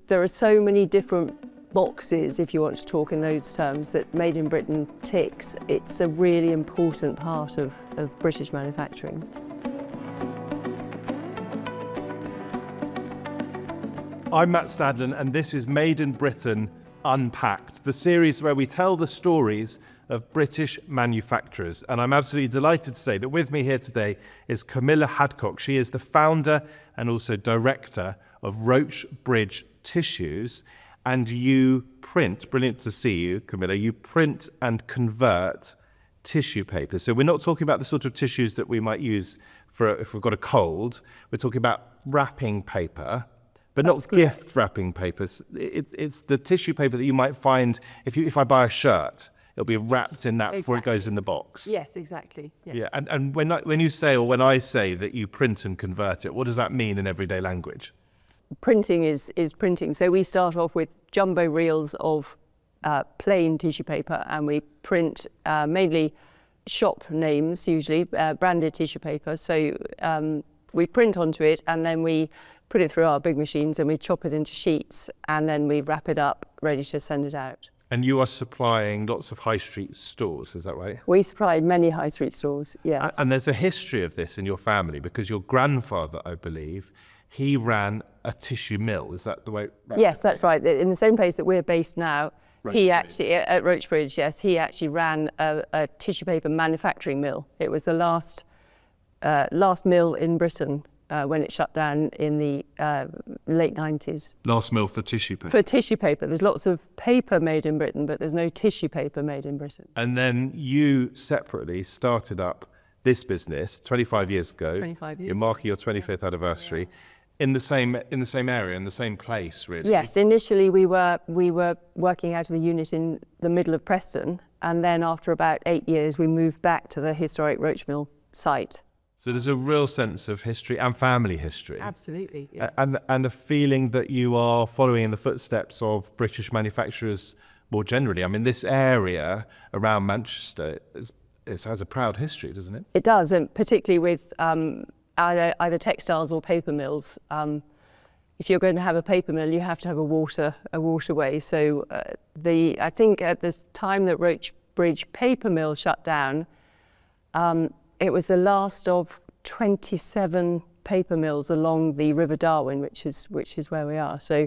there are so many different boxes, if you want to talk in those terms, that Made in Britain ticks. It's a really important part of British manufacturing. I'm Matt Stadlen, and this is Made in Britain UnPacked, the series where we tell the stories of British manufacturers. And I'm absolutely delighted to say that with me here today is Camilla Hadcock. She is the founder and also director of Roach Bridge Tissues. And you print, brilliant to see you, Camilla, you print and convert tissue paper. So we're not talking about the sort of tissues that we might use for if we've got a cold. We're talking about wrapping paper. But not gift wrapping papers. It's the tissue paper that you might find if I buy a shirt, it'll be wrapped in that before it goes in the box. Yes, exactly. Yes. Yeah, and when you say, or when I say that you print and convert it, what does that mean in everyday language? Printing is printing. So we start off with jumbo reels of plain tissue paper, and we print mainly shop names, usually branded tissue paper. So we print onto it, and then we put it through our big machines, and we chop it into sheets, and then we wrap it up, ready to send it out. And you are supplying lots of high street stores, is that right? We supply many high street stores, yes. And there's a history of this in your family, because your grandfather, I believe, he ran a tissue mill. Is that the way? Yes, that's right. In the same place that we're based now, at Roach Bridge, yes, he actually ran a tissue paper manufacturing mill. It was the last mill in Britain when it shut down in the late 90s. Last mill for tissue paper? For tissue paper. There's lots of paper made in Britain, but there's no tissue paper made in Britain. And then you separately started up this business 25 years ago. 25 years. You're marking your 25th anniversary. Yeah. In the same area, in the same place, really? Yes, initially we were working out of a unit in the middle of Preston, and then after about 8 years we moved back to the historic Roach Mill site. So there's a real sense of history and family history. Absolutely, yes. And a feeling that you are following in the footsteps of British manufacturers more generally. I mean, this area around Manchester has a proud history, doesn't it? It does, and particularly with either textiles or paper mills. If you're going to have a paper mill, you have to have a waterway. So I think at the time that Roach Bridge paper mill shut down, it was the last of 27 paper mills along the River Darwen, which is where we are. So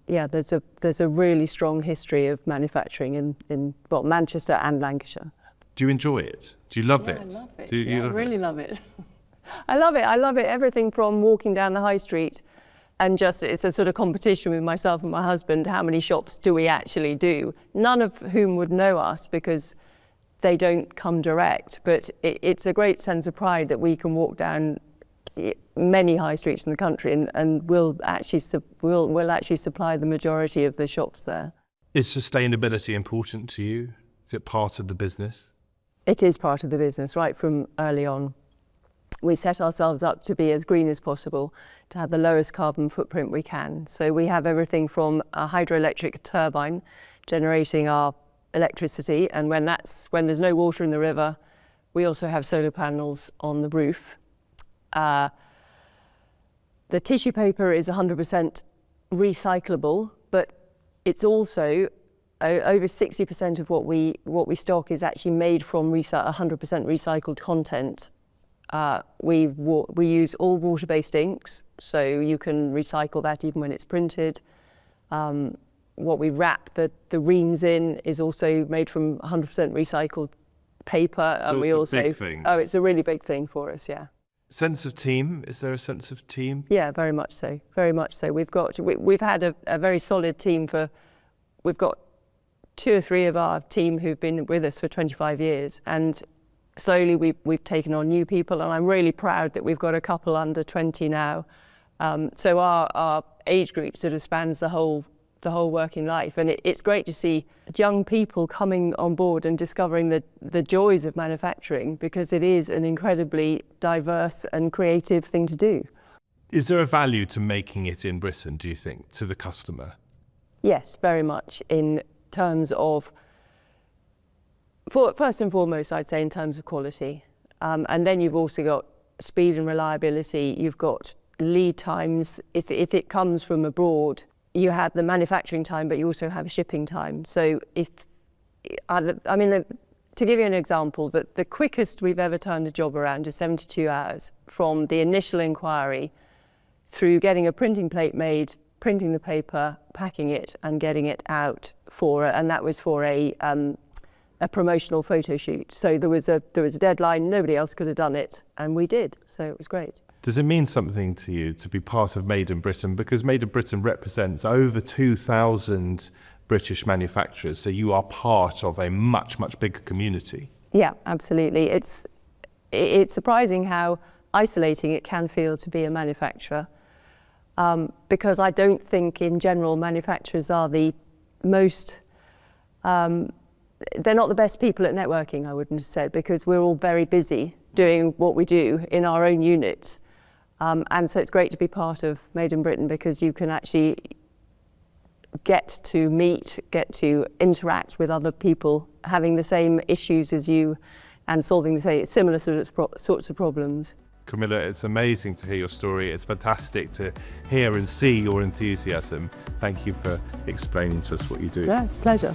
yeah, there's a really strong history of manufacturing in both Manchester and Lancashire. Do you enjoy it? Do you love it? I love it. I really love it. I love it. Everything from walking down the high street, and it's a sort of competition with myself and my husband. How many shops do we actually do? None of whom would know us because they don't come direct. But it's a great sense of pride that we can walk down many high streets in the country, and we'll actually supply the majority of the shops there. Is sustainability important to you? Is it part of the business? It is part of the business, right from early on. We set ourselves up to be as green as possible, to have the lowest carbon footprint we can. So we have everything from a hydroelectric turbine generating our electricity, and when there's no water in the river, we also have solar panels on the roof. The tissue paper is 100% recyclable, but it's also over 60% of what we stock is actually made from 100% recycled content. We use all water-based inks, so you can recycle that even when it's printed. What we wrap the reams in is also made from 100% recycled paper. So it's a big thing. Oh, it's a really big thing for us, yeah. Sense of team? Is there a sense of team? Yeah, very much so. Very much so. We've had a very solid team we've got 2 or 3 of our team who've been with us for 25 years, and slowly we've taken on new people, and I'm really proud that we've got a couple under 20 now. So our age group sort of spans the whole working life, and it's great to see young people coming on board and discovering the joys of manufacturing, because it is an incredibly diverse and creative thing to do. Is there a value to making it in Britain, do you think, to the customer? Yes, very much, in terms of, first and foremost, I'd say in terms of quality. And then you've also got speed and reliability. You've got lead times. If it comes from abroad, you have the manufacturing time, but you also have shipping time. So to give you an example, that the quickest we've ever turned a job around is 72 hours from the initial inquiry through getting a printing plate made, printing the paper, packing it, and getting it out and that was for a promotional photo shoot. So there was a deadline, nobody else could have done it, and we did. So it was great. Does it mean something to you to be part of Made in Britain? Because Made in Britain represents over 2,000 British manufacturers, so you are part of a much, much bigger community. Yeah, absolutely. It's surprising how isolating it can feel to be a manufacturer, because I don't think in general manufacturers are the most, they're not the best people at networking, I wouldn't have said, because we're all very busy doing what we do in our own units. And so it's great to be part of Made in Britain, because you can actually get to meet, get to interact with other people having the same issues as you and solving the similar sorts of problems. Camilla, it's amazing to hear your story. It's fantastic to hear and see your enthusiasm. Thank you for explaining to us what you do. Yeah, it's a pleasure.